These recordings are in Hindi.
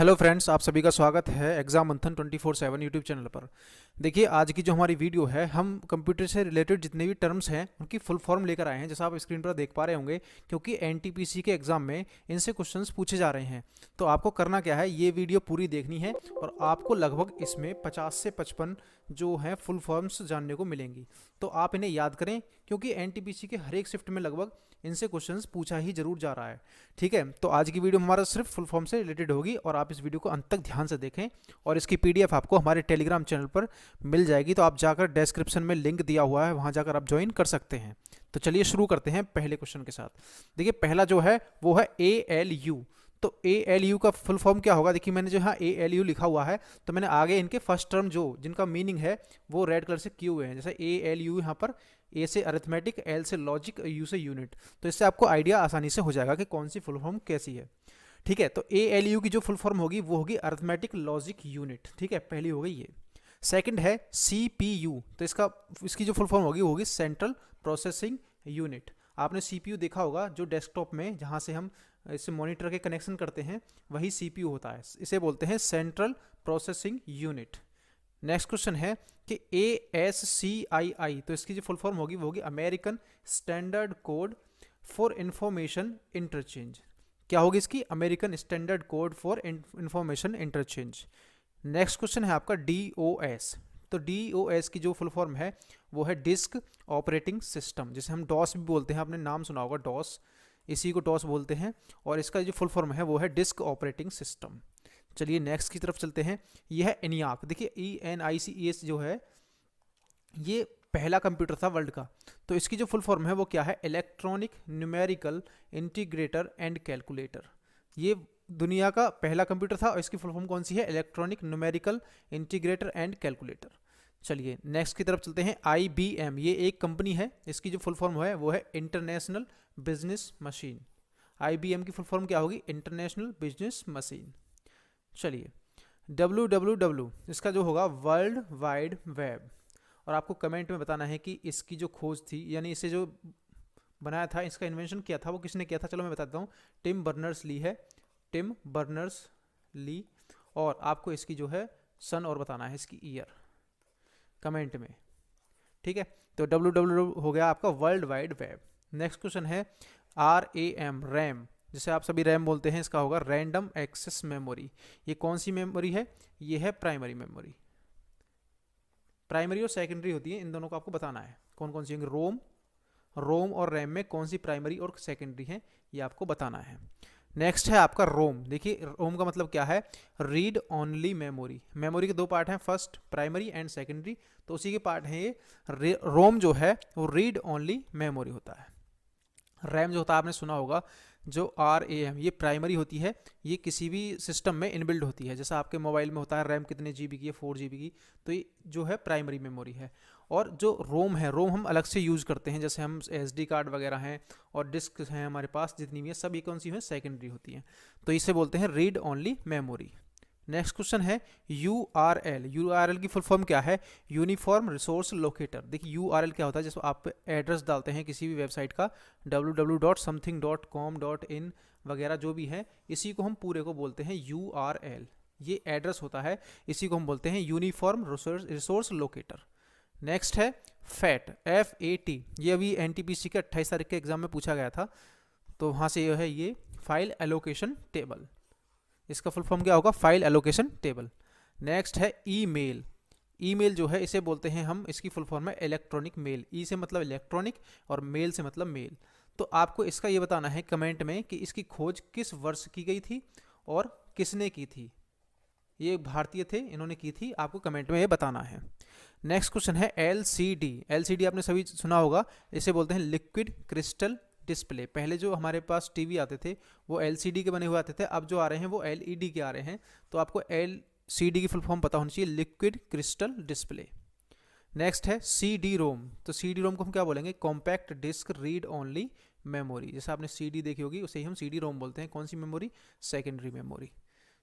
हेलो फ्रेंड्स, आप सभी का स्वागत है एग्जाम मंथन 24/7 यूट्यूब चैनल पर। देखिए, आज की जो हमारी वीडियो है, हम कंप्यूटर से रिलेटेड जितने भी टर्म्स हैं उनकी फुल फॉर्म लेकर आए हैं, जैसा आप स्क्रीन पर देख पा रहे होंगे, क्योंकि एनटीपीसी के एग्जाम में इनसे क्वेश्चंस पूछे जा रहे हैं। तो आपको करना क्या है, ये वीडियो पूरी देखनी है और आपको लगभग इसमें 50 से 55 जो हैं फुल फॉर्म्स जानने को मिलेंगी। तो आप इन्हें याद करें, क्योंकि एनटीपीसी के हर एक शिफ्ट में लगभग इनसे क्वेश्चंस पूछा ही जरूर जा रहा है। ठीक है, तो आज की वीडियो हमारा सिर्फ फुल फॉर्म से रिलेटेड होगी और आप इस वीडियो को अंत तक ध्यान से देखें। और इसकी पीडीएफ आपको हमारे टेलीग्राम चैनल पर मिल जाएगी, तो आप जाकर डिस्क्रिप्शन में लिंक दिया हुआ है, वहां जाकर आप ज्वाइन कर सकते हैं। तो चलिए शुरू करते हैं पहले क्वेश्चन के साथ। देखिए, पहला जो है वो है ALU। तो ALU का फुल फॉर्म क्या होगा? देखिए, मैंने जो यहाँ ALU लिखा हुआ है, तो मैंने आगे इनके फर्स्ट टर्म जो जिनका मीनिंग है वो रेड कलर से किए हुए हैं। जैसे ALU यहाँ पर A से अरिथमेटिक, L से लॉजिक, U से यूनिट। तो इससे आपको आइडिया आसानी से हो जाएगा कि कौन सी फुल फॉर्म कैसी है। ठीक है, तो ALU की जो फुल फॉर्म होगी वो होगी अरिथमेटिक लॉजिक यूनिट। ठीक है, पहली हो गई ये। सेकंड है CPU। तो इसकी जो फुल फॉर्म होगी वो होगी सेंट्रल प्रोसेसिंग यूनिट। आपने CPU देखा होगा, जो डेस्कटॉप में जहाँ से हम इसे मॉनिटर के कनेक्शन करते हैं वही CPU होता है। इसे बोलते हैं central processing unit. Next question है कि ASCII। तो इसकी जो फुल फॉर्म होगी वो होगी American standard code for information interchange. क्या होगी इसकी? American standard code for information interchange. Next question है आपका DOS। तो DOS की जो फुल फॉर्म है वो है डिस्क ऑपरेटिंग सिस्टम, जिसे हम डॉस भी बोलते हैं। आपने नाम सुना होगा डॉस, इसी को डॉस बोलते हैं। और इसका जो फुल फॉर्म है वो है डिस्क ऑपरेटिंग सिस्टम। चलिए नेक्स्ट की तरफ चलते हैं। यह है ENIAC। देखिए, ENIAC जो है ये पहला कंप्यूटर था वर्ल्ड का। तो इसकी जो फुल फॉर्म है वो क्या है? Electronic numerical integrator and calculator. ये दुनिया का पहला कंप्यूटर था और इसकी फुल फॉर्म कौन सी है? Electronic numerical integrator and calculator. चलिए नेक्स्ट की तरफ चलते हैं। IBM, ये एक कंपनी है, इसकी जो फुल फॉर्म है वो है इंटरनेशनल बिजनेस मशीन। IBM की फुल फॉर्म क्या होगी? International business machine. चलिए WWW, इसका जो होगा वर्ल्ड वाइड वेब। और आपको कमेंट में बताना है कि इसकी जो खोज थी, यानी इसे जो बनाया था, इसका इन्वेंशन किया था, वो किसने किया था? चलो मैं बताता हूँ। टिम बर्नर्स ली है, टिम बर्नर्स ली। और आपको इसकी जो है सन और बताना है, इसकी ईयर कमेंट में। ठीक है, तो WWW हो गया आपका world wide web. Next question है RAM, रैम, जिसे आप सभी रैम बोलते हैं। इसका होगा रैंडम एक्सेस मेमोरी। ये कौन सी मेमोरी है? ये है प्राइमरी मेमोरी। प्राइमरी और सेकेंडरी होती है, इन दोनों को आपको बताना है कौन कौन सी होंगी। रोम और रैम में कौन सी प्राइमरी और सेकेंडरी है, ये आपको बताना है। नेक्स्ट है आपका रोम। देखिए, रोम का मतलब क्या है? Read only memory. मेमोरी के दो पार्ट हैं, फर्स्ट प्राइमरी एंड सेकेंडरी। तो उसी के पार्ट हैं ये। रोम जो है वो रीड ओनली मेमोरी होता है। रैम जो होता है, आपने सुना होगा, जो RAM, ये प्राइमरी होती है। ये किसी भी सिस्टम में इनबिल्ड होती है। जैसा आपके मोबाइल में होता है रैम कितने GB की है, 4 GB की। तो ये जो है प्राइमरी मेमोरी है। और जो रोम है, रोम हम अलग से यूज़ करते हैं, जैसे हम SD कार्ड वगैरह हैं और डिस्क हैं हमारे पास जितनी भी है, सब ये कौन सी है? सेकेंडरी होती हैं। तो इसे बोलते हैं read only memory. Next question है URL की फुल फॉर्म क्या है? Uniform resource locator. देखिए, URL क्या होता है? जैसे आप एड्रेस डालते हैं किसी भी वेबसाइट का, www.something.com.in वगैरह जो भी है, इसी को हम पूरे को बोलते हैं URL। ये एड्रेस होता है, इसी को हम बोलते हैं यूनिफॉर्म रिसोर्स लोकेटर। नेक्स्ट है FAT। ये अभी NTPC के 28 तारीख के एग्जाम में पूछा गया था, तो वहाँ से है ये फाइल एलोकेशन टेबल। इसका फुल फॉर्म क्या होगा? File allocation table. नेक्स्ट है ईमेल। ईमेल जो है इसे बोलते हैं हम, इसकी फुल फॉर्म है इलेक्ट्रॉनिक मेल। ई से मतलब इलेक्ट्रॉनिक और मेल से मतलब मेल। तो आपको इसका ये बताना है कमेंट में कि इसकी खोज किस वर्ष की गई थी और किसने की थी। ये भारतीय थे, इन्होंने की थी, आपको कमेंट में ये बताना है। नेक्स्ट क्वेश्चन है LCD आपने सभी सुना होगा, इसे बोलते हैं लिक्विड क्रिस्टल डिस्प्ले। पहले जो हमारे पास टीवी आते थे वो LCD के बने हुए आते थे, अब जो आ रहे हैं वो LED के आ रहे हैं। तो आपको LCD की फुल फॉर्म पता होनी चाहिए, लिक्विड क्रिस्टल डिस्प्ले। नेक्स्ट है CD-ROM। तो CD-ROM को हम क्या बोलेंगे? Compact disc read only memory. जैसे आपने CD देखी होगी, उसे ही हम CD-ROM बोलते हैं। कौन सी मेमोरी? Secondary memory.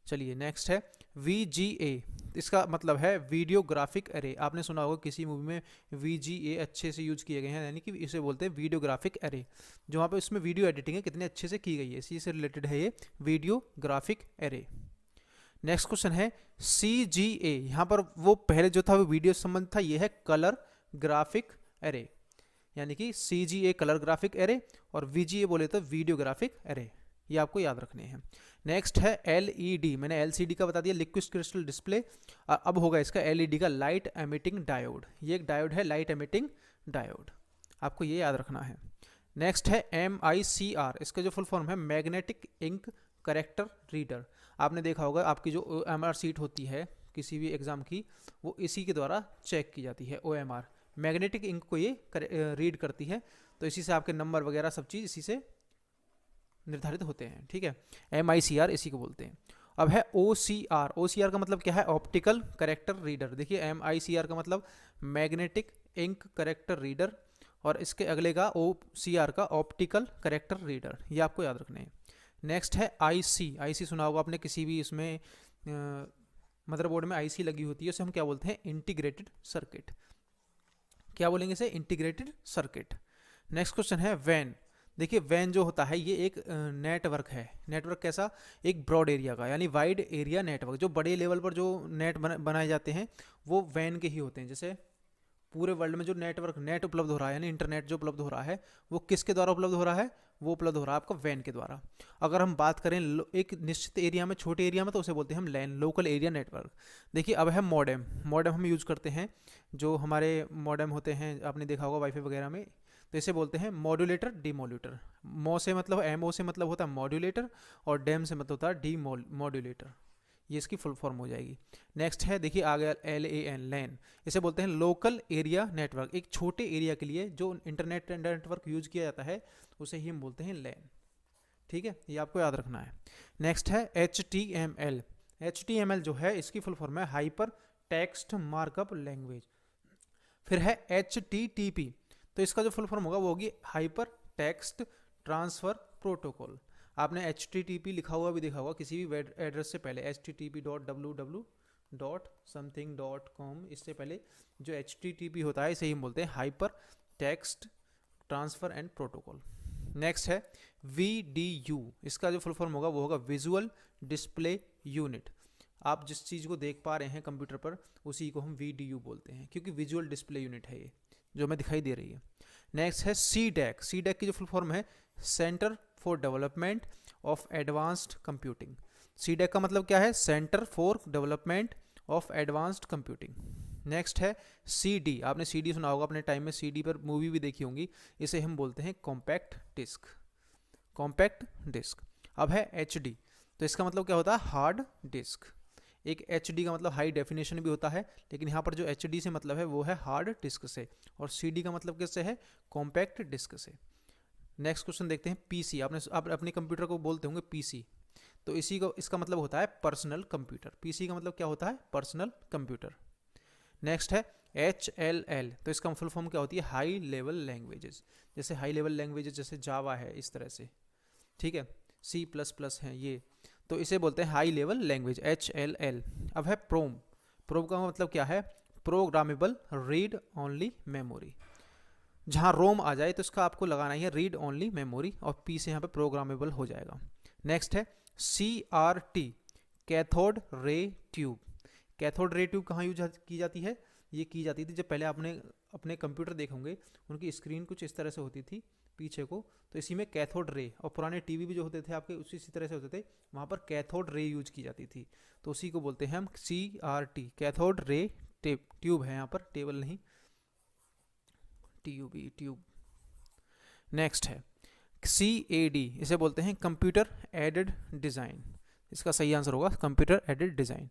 चलिए नेक्स्ट है VGA। इसका मतलब है वीडियो ग्राफिक एरे। आपने सुना होगा किसी मूवी में VGA अच्छे से यूज किए गए हैं, यानी कि इसे बोलते हैं वीडियो ग्राफिक एरे। जो वहाँ पे उसमें वीडियो एडिटिंग है कितने अच्छे से की गई है, इसी से रिलेटेड है ये video graphic array. Next question है CGA, यहाँ पर वो पहले जो था वो वीडियो संबंध था, ये है कलर ग्राफिक एरे, यानी कि CGA कलर ग्राफिक एरे और VGA बोले तो वीडियो ग्राफिक एरे, ये आपको याद रखने हैं। नेक्स्ट है LED, मैंने LCD का बता दिया, लिक्विड क्रिस्टल डिस्प्ले। अब होगा इसका LED का लाइट एमिटिंग डायोड, ये एक डायोड है लाइट एमिटिंग डायोड, आपको ये याद रखना है। नेक्स्ट है MICR, इसका जो फुल फॉर्म है मैग्नेटिक इंक करेक्टर रीडर। आपने देखा होगा आपकी जो OMR सीट होती है किसी भी एग्जाम की, वो इसी के द्वारा चेक की जाती है। OMR मैग्नेटिक इंक को ये रीड करती है, तो इसी से आपके नंबर वगैरह सब चीज़ इसी से निर्धारित होते हैं, ठीक है। MICR इसी को बोलते हैं। अब है OCR, OCR का मतलब क्या है, ऑप्टिकल करेक्टर रीडर। देखिए MICR का मतलब मैग्नेटिक इंक करेक्टर रीडर, और इसके अगले का OCR का ऑप्टिकल करेक्टर रीडर, ये आपको याद रखने हैं। नेक्स्ट है IC सुना होगा आपने, किसी भी इसमें मदरबोर्ड में IC लगी होती है, उसे हम क्या बोलते हैं, इंटीग्रेटेड सर्किट। क्या बोलेंगे इसे, इंटीग्रेटेड सर्किट। नेक्स्ट क्वेश्चन है WAN। देखिए WAN जो होता है ये एक नेटवर्क है। नेटवर्क कैसा, एक ब्रॉड एरिया का, यानी वाइड एरिया नेटवर्क। जो बड़े लेवल पर जो नेट बनाए जाते हैं वो WAN के ही होते हैं। जैसे पूरे वर्ल्ड में जो नेट उपलब्ध हो रहा है, यानी इंटरनेट जो उपलब्ध हो रहा है, वो किसके द्वारा उपलब्ध हो रहा है, वो उपलब्ध हो रहा है आपका WAN के द्वारा। अगर हम बात करें एक निश्चित एरिया में, छोटे एरिया में, तो उसे बोलते हैं हम LAN, लोकल एरिया नेटवर्क। देखिए अब है मॉडेम। मॉडेम हम यूज करते हैं, जो हमारे मॉडेम होते हैं आपने देखा होगा वाईफाई वगैरह में, तो इसे बोलते हैं मॉड्यूलेटर डीमॉड्यूलेटर। MO से मतलब होता है मॉड्यूलेटर, और डेम से मतलब होता है डीमॉड्यूलेटर, ये इसकी फुल फॉर्म हो जाएगी। नेक्स्ट है देखिए आ गया LAN, इसे बोलते हैं लोकल एरिया नेटवर्क। एक छोटे एरिया के लिए जो इंटरनेट नेटवर्क यूज किया जाता है उसे ही हम बोलते हैं LAN, ठीक है, ये आपको याद रखना है। नेक्स्ट है HTML। HTML जो है इसकी फुल फॉर्म है हाइपर टेक्स्ट मार्कअप लैंग्वेज। फिर है HTTP, तो इसका जो फुल फॉर्म होगा वो होगी हाइपर टेक्स्ट ट्रांसफर प्रोटोकॉल। आपने HTTP लिखा हुआ भी देखा होगा किसी भी वेब एड्रेस से पहले, http.www.something.com, इससे पहले जो HTTP होता है इसे ही हम बोलते हैं hyper text transfer and protocol. Next है VDU, इसका जो फुल फॉर्म होगा वो होगा विजुअल डिस्प्ले यूनिट। आप जिस चीज़ को देख पा रहे हैं कंप्यूटर पर उसी को हम VDU बोलते हैं, क्योंकि विजुअल डिस्प्ले यूनिट है ये जो हमें दिखाई दे रही है। नेक्स्ट है CDAC। CDAC की जो फुल फॉर्म है centre for development of advanced computing. CDAC का मतलब क्या है, centre for development of advanced computing. Next है CD, आपने CD सुना होगा अपने टाइम में, CD पर मूवी भी देखी होंगी, इसे हम बोलते हैं कॉम्पैक्ट डिस्क, कॉम्पैक्ट डिस्क। अब है HD, तो इसका मतलब क्या होता है, हार्ड डिस्क। एक HD का मतलब हाई डेफिनेशन भी होता है, लेकिन यहाँ पर जो HD से मतलब है वो है हार्ड डिस्क से, और CD का मतलब किससे है, कॉम्पैक्ट डिस्क से। नेक्स्ट क्वेश्चन देखते हैं PC। आप अपने कंप्यूटर को बोलते होंगे PC, तो इसका मतलब होता है पर्सनल कंप्यूटर। PC का मतलब क्या होता है, पर्सनल कंप्यूटर। नेक्स्ट है HLL, तो इसका फुल फॉर्म क्या होती है, हाई लेवल लैंग्वेजेस। जैसे हाई लेवल लैंग्वेजेस जैसे जावा है, इस तरह से, ठीक है, C++ है ये, तो इसे बोलते हैं हाई लेवल लैंग्वेज, HLL। अब है प्रोम। प्रोम का मतलब क्या है, प्रोग्रामेबल रीड ओनली मेमोरी। जहाँ रोम आ जाए तो इसका आपको लगाना ही है रीड ओनली मेमोरी, और P से यहाँ पे प्रोग्रामेबल हो जाएगा। नेक्स्ट है CRT, cathode ray tube. Cathode ray tube कहाँ यूज की जाती है, ये की जाती थी जब पहले आपने अपने कंप्यूटर देखे होंगे, उनकी स्क्रीन कुछ इस तरह से होती थी पीछे को, तो इसी में कैथोड रे, और पुराने टीवी भी जो होते थे आपके इसी तरह से होते थे, वहाँ पर कैथोड रे यूज की जाती थी, तो उसी को बोलते हैं हम CRT, कैथोड रे ट्यूब है, यहाँ पर टेबल नहीं, ट्यूब। नेक्स्ट है CAD, इसे बोलते हैं कंप्यूटर एडेड डिज़ाइन। इसका सही आंसर होगा कंप्यूटर एडेड डिज़ाइन।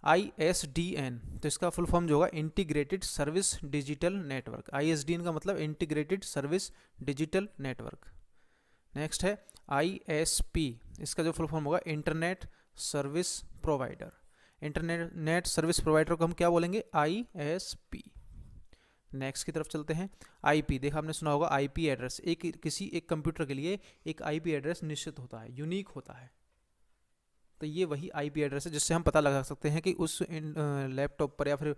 ISDN, तो इसका फुल फॉर्म जो होगा integrated service digital network. ISDN का मतलब integrated service digital network. Next है ISP, इसका जो फुल फॉर्म होगा internet service provider. Internet service provider को हम क्या बोलेंगे, ISP। नेक्स्ट की तरफ चलते हैं। IP, देखा आपने सुना होगा IP एड्रेस, किसी एक कंप्यूटर के लिए एक IP एड्रेस निश्चित होता है, यूनिक होता है, तो ये वही IP एड्रेस है जिससे हम पता लगा सकते हैं कि उस लैपटॉप पर या फिर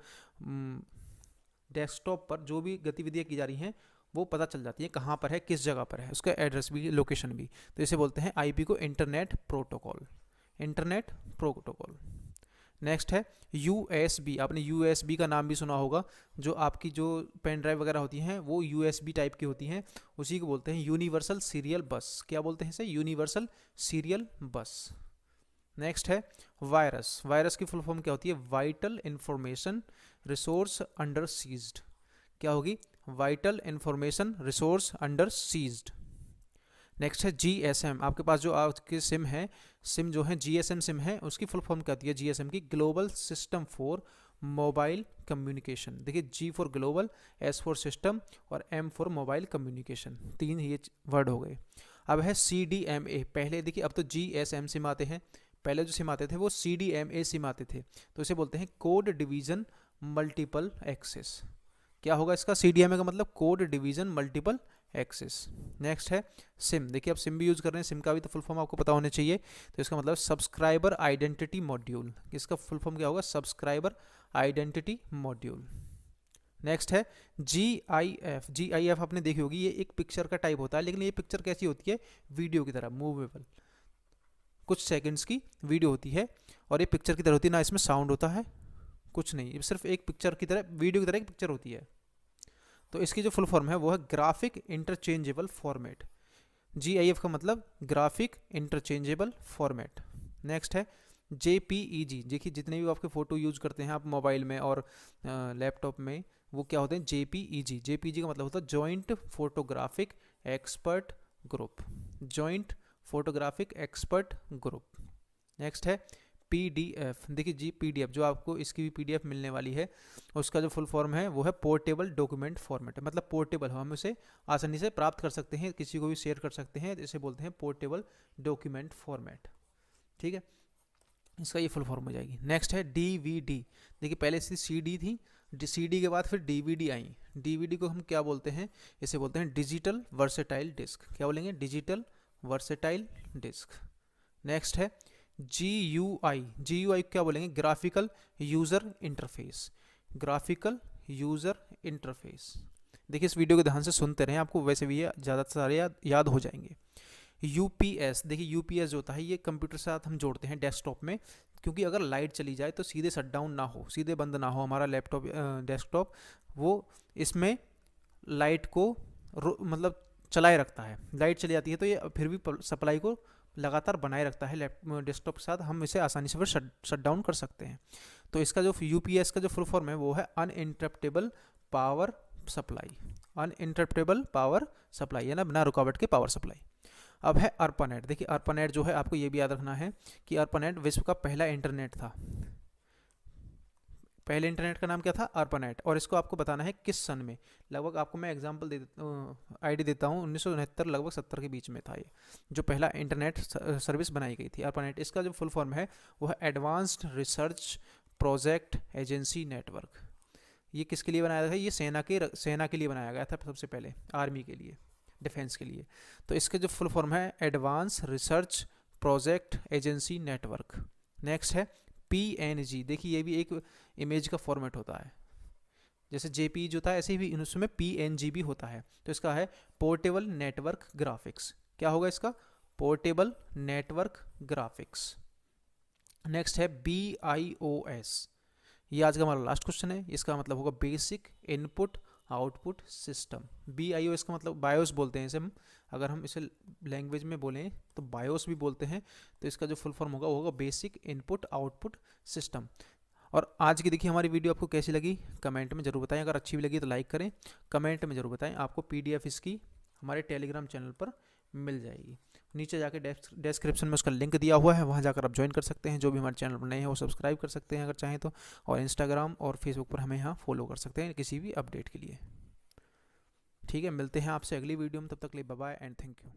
डेस्कटॉप पर जो भी गतिविधियाँ की जा रही हैं वो पता चल जाती है कहाँ पर है, किस जगह पर है, उसका एड्रेस भी, लोकेशन भी। तो इसे बोलते हैं IP को internet protocol, internet protocol. Next है USB, आपने USB का नाम भी सुना होगा, जो आपकी जो पेन ड्राइव वगैरह होती हैं वो USB टाइप की होती हैं, उसी को बोलते हैं यूनिवर्सल सीरियल बस। क्या बोलते हैं इसे? Universal serial bus. नेक्स्ट है वायरस। वायरस की फुल फॉर्म क्या होती है? Vital information resource under seized. क्या होगी? Vital information resource under seized. Next है GSM। आपके पास जो आपके सिम है, सिम जो है GSM सिम है, उसकी फुल फॉर्म क्या होती है GSM की? Global system for mobile communication. देखिए, G for global, S for system और M फॉर मोबाइल कम्युनिकेशन, 3 ये वर्ड हो गए। अब है CDMA। पहले देखिए, अब तो GSM सिम आते हैं, पहले जो सिम आते थे वो CDMA सिम आते थे, तो इसे बोलते हैं कोड डिवीजन मल्टीपल एक्सेस। क्या होगा इसका? CDMA का मतलब code division multiple access. Next है सिम। देखिए, आप सिम भी यूज़ कर रहे हैं, सिम का भी तो फुल फॉर्म आपको पता होने चाहिए, तो इसका मतलब सब्सक्राइबर आइडेंटिटी मॉड्यूल। इसका फुल फॉर्म क्या होगा? Subscriber identity module. नेक्स्ट है GIF। GIF आपने देखी होगी, ये एक पिक्चर का टाइप होता है, लेकिन ये पिक्चर कैसी होती है? वीडियो की तरह मूवेबल, कुछ सेकंड्स की वीडियो होती है, और ये पिक्चर की तरह होती है, ना इसमें साउंड होता है कुछ नहीं, ये सिर्फ एक पिक्चर की तरह, वीडियो की तरह एक पिक्चर होती है। तो इसकी जो फुल फॉर्म है वो है ग्राफिक इंटरचेंजेबल फॉर्मेट। GIF का मतलब ग्राफिक इंटरचेंजेबल फॉर्मेट। नेक्स्ट है JPEG। देखिए, जितने भी आपके फ़ोटो यूज़ करते हैं आप मोबाइल में और लैपटॉप में, वो क्या होते हैं? JPEG। JPEG का मतलब होता है joint photographic expert group. Joint photographic expert group. Next है PDF। देखिए PDF, जो आपको इसकी भी PDF मिलने वाली है, उसका जो फुल फॉर्म है वो है पोर्टेबल डॉक्यूमेंट फॉर्मेट। मतलब पोर्टेबल, हम उसे आसानी से प्राप्त कर सकते हैं, किसी को भी शेयर कर सकते हैं, इसे बोलते हैं पोर्टेबल डॉक्यूमेंट फॉर्मेट। ठीक है, इसका ये फुल फॉर्म हो जाएगी। नेक्स्ट है DVD। देखिए, पहले इसकी CD थी, CD के बाद फिर DVD आई। DVD को हम क्या बोलते हैं? इसे बोलते हैं डिजिटल वर्सेटाइल डिस्क। क्या बोलेंगे? Digital versatile disc. नेक्स्ट है GUI। GUI क्या बोलेंगे? Graphical user interface. Graphical user interface. देखिए, इस वीडियो को ध्यान से सुनते रहें, आपको वैसे भी ये ज़्यादा सारे याद हो जाएंगे। UPS। देखिए, UPS जो होता है ये कंप्यूटर के साथ हम जोड़ते हैं डेस्कटॉप में, क्योंकि अगर लाइट चली जाए तो सीधे शट डाउन ना हो, सीधे बंद ना हो हमारा लैपटॉप डेस्कटॉप, वो इसमें लाइट को मतलब चलाए रखता है। लाइट चली जाती है तो ये फिर भी सप्लाई को लगातार बनाए रखता है डेस्कटॉप के साथ, हम इसे आसानी से फिर शट डाउन कर सकते हैं। तो इसका जो UPS का जो फुल फॉर्म है वो है uninterruptible power supply. Uninterruptible power supply, है ना, बिना रुकावट के पावर सप्लाई। अब है ARPANET। देखिए, ARPANET जो है, आपको ये भी याद रखना है कि ARPANET विश्व का पहला इंटरनेट था। पहले इंटरनेट का नाम क्या था? ARPANET। और इसको आपको बताना है किस सन में। लगभग आपको मैं एग्जांपल आईडी देता हूँ, 1969 लगभग 70 के बीच में था ये, जो पहला इंटरनेट सर्विस बनाई गई थी ARPANET। इसका जो फुल फॉर्म है वो है advanced research project agency network. ये किसके लिए बनाया था? ये सेना के लिए बनाया गया था सबसे पहले, आर्मी के लिए, डिफेंस के लिए। तो इसके जो फुल फॉर्म है advance research project agency network. Next है PNG। देखिए, ये भी एक इमेज का फॉर्मेट होता है, जैसे JPEG होता है ऐसे ही उसमें PNG भी होता है। तो इसका है पोर्टेबल नेटवर्क ग्राफिक्स। क्या होगा इसका? Portable network graphics. नेक्स्ट है BIOS। ये आज का हमारा लास्ट क्वेश्चन है। इसका मतलब होगा basic input output system. BIOS का मतलब बायोस बोलते हैं इसे हम, अगर हम इसे लैंग्वेज में बोलें तो बायोस भी बोलते हैं। तो इसका जो फुल फॉर्म होगा वो होगा बेसिक इनपुट आउटपुट सिस्टम। और आज की देखिए हमारी वीडियो आपको कैसी लगी कमेंट में ज़रूर बताएं। अगर अच्छी भी लगी तो लाइक करें, कमेंट में ज़रूर बताएं। आपको PDF इसकी हमारे टेलीग्राम चैनल पर मिल जाएगी। नीचे जाके डिस्क्रिप्शन में उसका लिंक दिया हुआ है, वहाँ जाकर आप ज्वाइन कर सकते हैं। जो भी हमारे चैनल पर नए हैं वो सब्सक्राइब कर सकते हैं अगर चाहें तो, और इंस्टाग्राम और फेसबुक पर हमें यहाँ फॉलो कर सकते हैं किसी भी अपडेट के लिए। ठीक है, मिलते हैं आपसे अगली वीडियो में, तब तक के लिए bye bye and thank you.